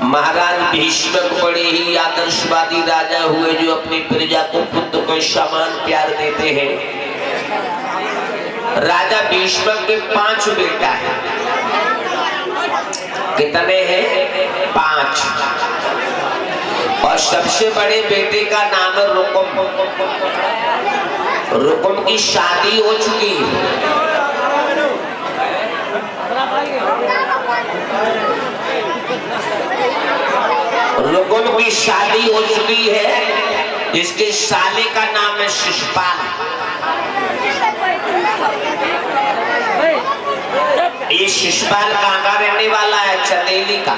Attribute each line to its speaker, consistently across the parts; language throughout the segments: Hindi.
Speaker 1: महाराज भीष्मक बड़े ही आदर्शवादी राजा हुए जो अपनी प्रजा को पुत्र को समान प्यार देते हैं। राजा भीष्मक के 5 बेटा है। कितने हैं? 5। और सबसे बड़े बेटे का नाम है रुकुम। रुकुम की शादी हो चुकी है। रुकुम की शादी हो चुकी है। इसके साले का नाम है शिशुपाल। ये शिशुपाल कहाँ का रहने वाला है? चंदेली का।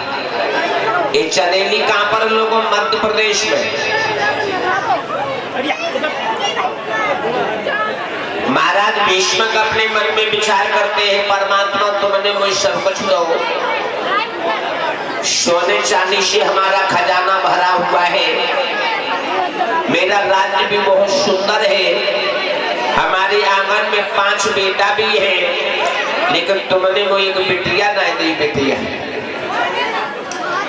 Speaker 1: ये चंदेली कहाँ पर लोगों? मध्य प्रदेश में। महाराज भीष्मक अपने मन में विचार करते हैं, परमात्मा तुमने मुझे सब कुछ दो, सोने चांदी से हमारा खजाना भरा हुआ है, मेरा राज्य भी बहुत सुंदर है, हमारे आंगन में 5 बेटा भी है, लेकिन तुमने वो एक बिटिया नहीं दी। बिटिया,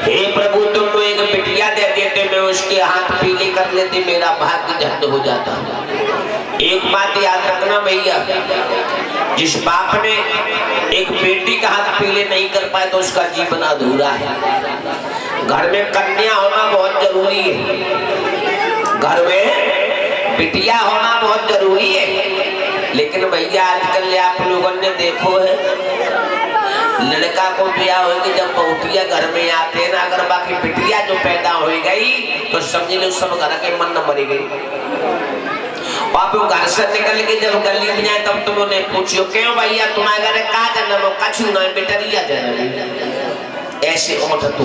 Speaker 1: हे प्रभु तुम वो एक बिटिया दे देते, मैं उसके हाथ पीले कर लेते, मेरा भाग्य झंड हो जाता। एक बात याद रखना भैया, जिस बाप ने एक बेटी का हाथ पीले नहीं कर पाए तो उसका जीवन अधूरा है। घर में कन्या होना बहुत जरूरी है, घर में बिटिया होना बहुत जरूरी है। लेकिन भैया आजकल आप लोगों ने देखो है, लड़का को ब्याह होगी जब बहुटिया घर में आते हैं ना, अगर बाकी बिटिया जो पैदा हो गई तो समझ लो सब घर के मन न मरी गई। आप घर से निकल के जब गली में जाए तब तुम उन्हें पूछो, क्यों भैया तुम्हारे घर का जन्म हो? कछु नहीं, बेटरिया जन्म। ऐसे ओठ तो,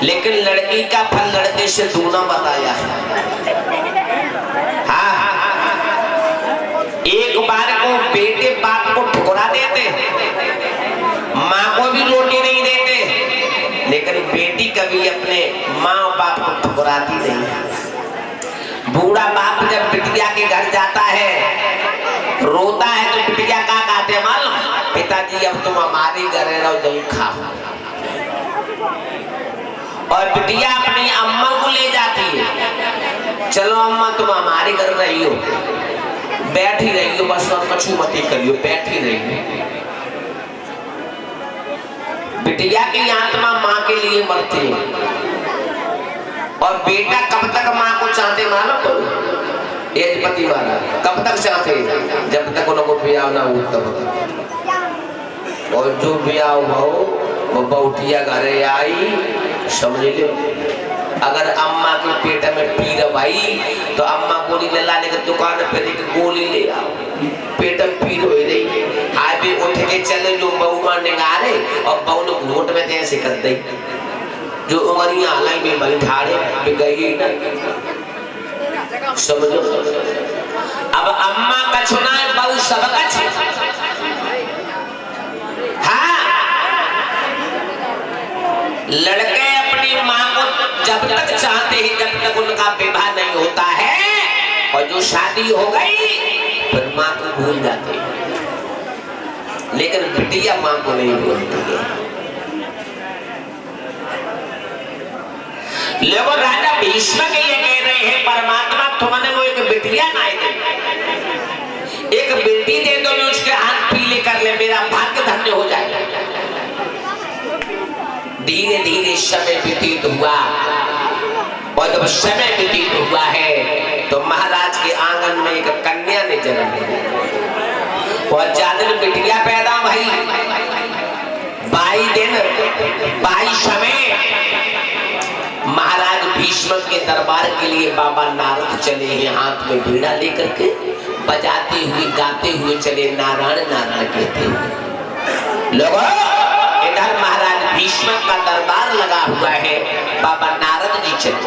Speaker 1: लेकिन लड़की का फल लड़के से दूना बताया है। हाँ, एक बार को बेटे बाप को ठुकरा देते, माँ को भी रोटी नहीं देते, लेकिन बेटी कभी अपने माँ बाप को ठुकराती नहीं। बूढ़ा बाप जब बिटिया के घर जाता है, रोता है, तो बिटिया का कहते मालूम? पिताजी अब तुम हमारे घर रहो, दही खाओ। और बिटिया अपनी अम्मा को ले जाती है, चलो अम्मा तुम हमारे घर रही हो, बैठी रही हो, बस और कछु मत करियो, बैठी रही हो। बिटिया की आत्मा माँ के लिए मरती है। और बेटा कब तक माँ को चाहते मालूम? तो एजपति वाला कब तक चाहते? जब तक उनको ब्याह ना हो तब तक। और जो ब्याह हो वो बहुटिया घरे आई, समझ लो अगर अम्मा के पेट में पीर भाई तो अम्मा गोली ले लाने की दुकान पे एक गोली ले आओ, पेट में पीर हो रही, आज भी उठ के चले जो बहू मारने गा रहे और बहू ने घूट में दे ऐसे कर दे, जो उंगलियां लाई में बैठाड़े गई ना, समझो। अब अम्मा का छुना है, बहू सबका छुना। हाँ, लड़के अपनी माँ को जब तक चाहते हैं जब तक उनका विवाह नहीं होता है, और जो शादी हो गई फिर माँ को भूल जाते हैं। लेकिन बिटिया माँ को नहीं भूलती है। लेकिन राजा भीष्मक ये कह रहे हैं, परमात्मा तुमने वो एक बिटिया ना दे, एक बेटी दे दो, मैं उसके हाथ पीले कर ले, मेरा भाग्य धन्य हो जाएगा। धीरे धीरे समय व्यतीत हुआ, और जब समय व्यतीत हुआ है तो महाराज के आंगन में एक कन्या ने जन्म लिया। और ज्यादा बिटिया पैदा भई, 22 दिन 22 समय महाराज भीष्मक के दरबार के लिए बाबा नारद चले हैं, हाथ में बीड़ा लेकर के, बजाते हुए गाते हुए चले, नारायण नारायण कहते हुए। लोगों इधर महाराज भीष्मक का दरबार लगा हुआ है, बाबा नारद जी चले।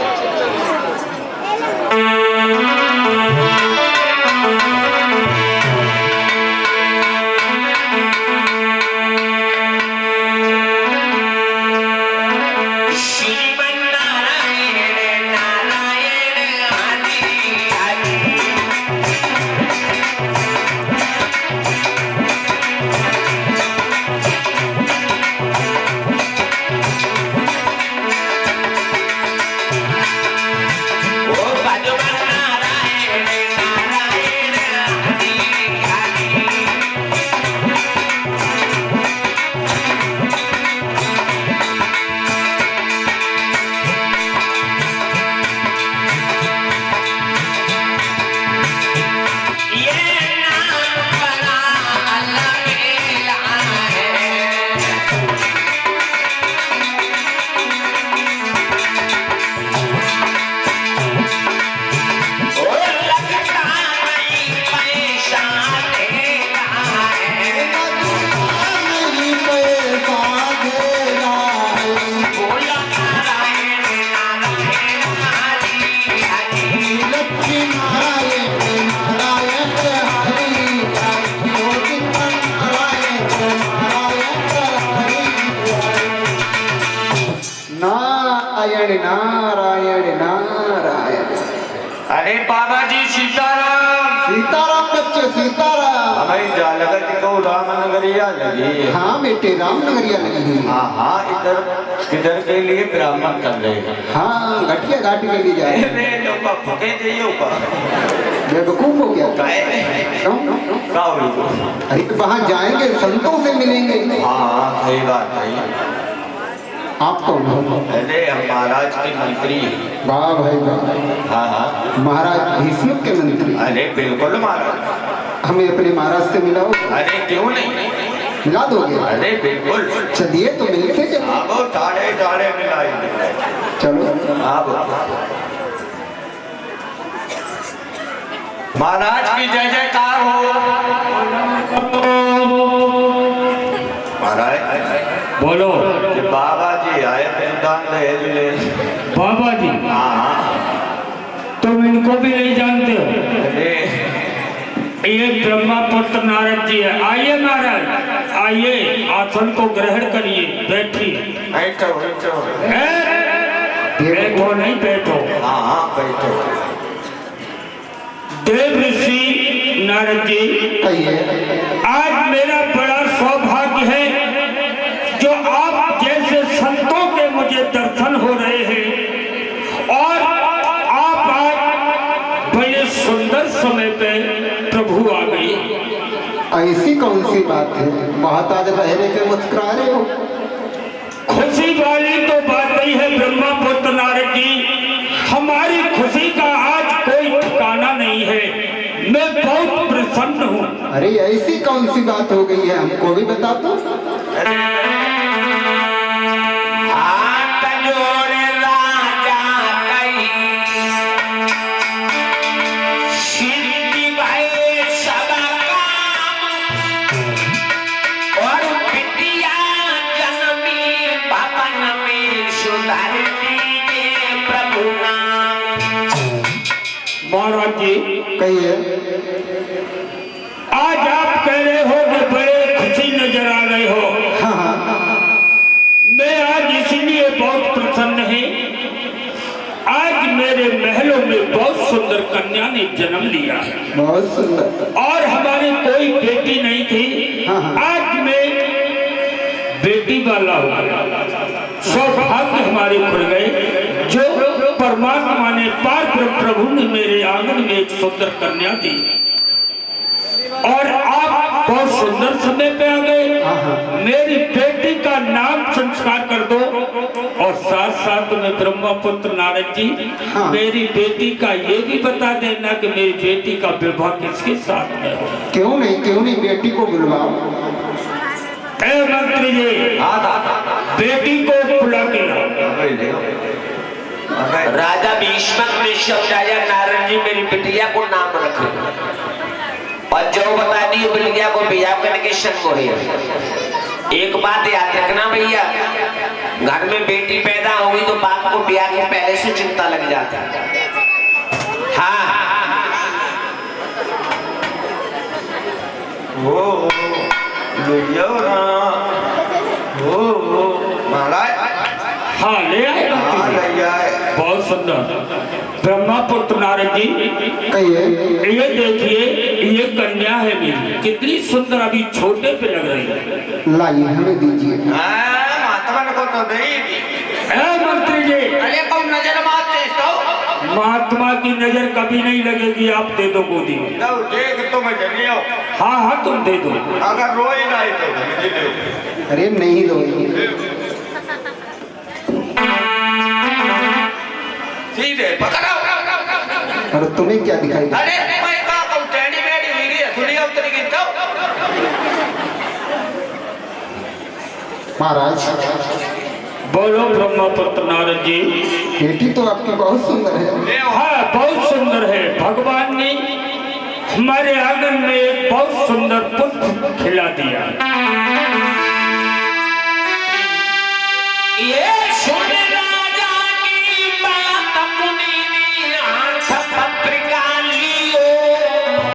Speaker 2: अरे बाबा जी सीताराम।
Speaker 3: सीताराम बच्चे सीताराम।
Speaker 2: हमें जालगत को रामनगरिया लगी।
Speaker 3: हाँ बेटे रामनगरिया लगी हुई।
Speaker 2: हाँ इधर किधर के लिए ब्राह्मण कर रहे हैं।
Speaker 3: हाँ घटिया घाट के लिए जा रहे हैं। बेवकूफ हो क्या? अरे वहाँ जाएंगे संतों से मिलेंगे।
Speaker 2: हाँ सही बात है।
Speaker 3: आप कौन हो?
Speaker 2: अरे हम महाराज के मंत्री।
Speaker 3: वाह भाई वाह।
Speaker 2: हाँ
Speaker 3: महाराज भीष्म के मंत्री।
Speaker 2: अरे बिल्कुल महाराज।
Speaker 3: हमें अपने महाराज से मिलाओ।
Speaker 2: अरे क्यों नहीं
Speaker 3: मिला दोगे?
Speaker 2: अरे बिल्कुल।
Speaker 3: चलिए तो मिलते चलो।
Speaker 2: वो टाड़े टाड़े मिलाएंगे।
Speaker 3: चलो
Speaker 2: आप महाराज की जय जयकार हो। महाराज
Speaker 4: बोलो।
Speaker 2: बाबा जी आए दान दहेज ले।
Speaker 4: बाबा जी?
Speaker 2: हाँ
Speaker 4: तुम इनको भी नहीं जानते हो?
Speaker 2: अरे
Speaker 4: ये ब्रह्मा पुत्र नारद जी है। आइए महाराज आइए, आसन को ग्रहण करिए, बैठिए।
Speaker 2: बैठो बैठो।
Speaker 4: बैठो नहीं बैठो।
Speaker 2: हाँ बैठो।
Speaker 4: देव ऋषि नारद जी,
Speaker 3: कहिए।
Speaker 4: आज मेरा बड़ा सौभाग्य है जो आप जैसे संतों के मुझे दर्शन हो रहे हैं और आप आज बड़े सुंदर समय पे प्रभु आ गए।
Speaker 3: ऐसी कौन सी बात है? बहुत आज रहने के मुस्कुरा रहे हो।
Speaker 4: खुशी वाली तो बात नहीं है ब्रह्मा पुत्र नारद जी, हमारी खुशी का आज कोई ठिकाना नहीं है। मैं बहुत प्रसन्न हूँ।
Speaker 3: अरे ऐसी कौन सी बात हो गई है, हमको भी बता दो।
Speaker 4: महाराज जी
Speaker 3: कहिए।
Speaker 4: आज आप कह रहे हो कि बड़े खुशी नजर आ रहे हो।
Speaker 3: हाँ
Speaker 4: मैं आज इसीलिए बहुत प्रसन्न है, आज मेरे महलों में बहुत सुंदर कन्या ने जन्म लिया है।
Speaker 3: बहुत सुंदर।
Speaker 4: और हमारी कोई बेटी नहीं थी, आज मैं बेटी वाला हूँ। सौभाग्य हमारे खुल गए जो परमात्मा ने पार प्रभु ने मेरे आंगन में एक सुंदर कन्या दी और आप बहुत सुंदर समय पे आ गए। मेरी बेटी का नाम संस्कार कर दो और साथ साथ में ब्रह्मा पुत्र नारद जी मेरी बेटी का ये भी बता देना कि मेरी बेटी का विवाह किसके साथ है।
Speaker 3: क्यों नहीं बेटी को बुलवाओ।
Speaker 4: मंत्री जी बेटी को बुला के
Speaker 1: राजा भीष्मक ने समझाया नारद जी मेरी बिटिया को नाम रखो और जो बता दी बिटिया को बियाह करने के संग है। एक बात याद रखना भैया, घर में बेटी पैदा होगी तो बाप को ब्याह के पहले से चिंता लग जाता है। हाँ
Speaker 4: हाँ ले आए। बहुत सुंदर ब्रह्मा पुत्र नारद जी
Speaker 3: कहिए।
Speaker 4: ये देखिए ये कन्या है मेरी, कितनी सुंदर, अभी छोटे पे लग रही है।
Speaker 3: लाइए हमें दीजिए।
Speaker 2: महात्मा को तो नहीं।
Speaker 4: मंत्री जी
Speaker 2: अरे कब नजर मारते तो
Speaker 4: महात्मा की नजर कभी नहीं लगेगी, आप दे दो गोदी में।
Speaker 2: देख तो मैं जनियो।
Speaker 4: हाँ तुम दे दो।
Speaker 2: अगर रोई नहीं तो मुझे दो।
Speaker 3: अरे नहीं रोइए।
Speaker 2: सीधे पकड़ो।
Speaker 3: और तुम्हें क्या दिखाई?
Speaker 2: अरे मैं कहा कब टेढ़ी मेढ़ी हुई है दुनिया उतरी गई तो।
Speaker 3: महाराज
Speaker 4: बोलो ब्रह्मा पुत्र नारद जी।
Speaker 3: बेटी तो आपकी बहुत सुंदर है।
Speaker 4: हाँ बहुत सुंदर है। भगवान ने हमारे आंगन में एक बहुत सुंदर पुष्प खिला दिया।